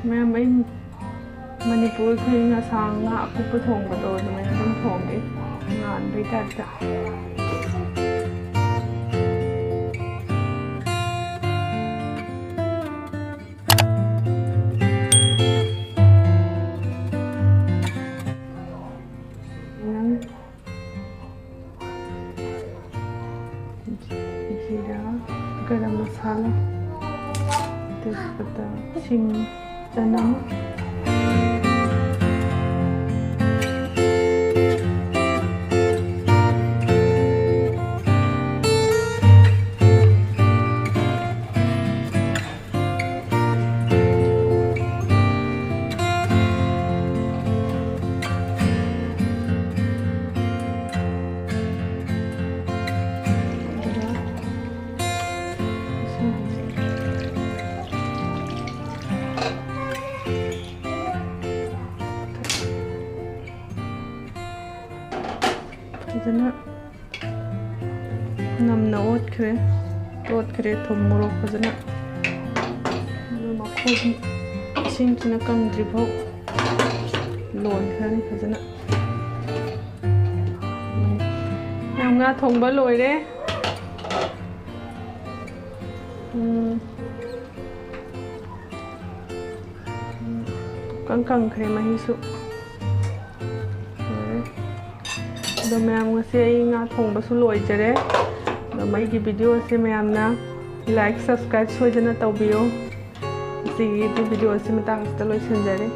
แม่ไม่มณีปุรีคืองาช้างงาคุปทงกระโดดมันต้องทงอีกงานด้วยกันจ้ะजीरा गरम मसाला तेजपत्ता हिंग चना फजन नमना ओतख्रे थुम मोरक फजन मखोब इसिंसिना कंद्रिफाव लोनख्रनि फजन ꯉꯥ ꯊꯣꯡꯕ ꯂꯣꯏꯔꯦ ꯀꯪꯈ꯭ꯔꯦ ꯃꯍꯤꯁꯨ ꯑꯗꯣ ꯃꯌꯥꯝ ꯉꯁꯤ ꯑꯩ ꯉꯥ ꯊꯣꯡꯕꯁꯨ ꯂꯣꯏꯖꯔꯦ ꯑꯗꯣ ꯑꯩꯒꯤ ꯚꯤꯗꯤꯑꯣꯁꯦ ꯃꯌꯥꯝꯅ ꯂꯥꯏꯛ ꯁꯕꯁꯀ꯭ꯔꯥꯏꯕ ꯁꯣꯏꯗꯅ ꯇꯧꯕꯤꯌꯣ ꯉꯁꯤꯒꯤ ꯚꯤꯗꯤꯑꯣꯁꯤ ꯃꯇꯥꯡꯁꯤꯗ ꯂꯣꯏꯁꯤꯟꯖꯔꯦ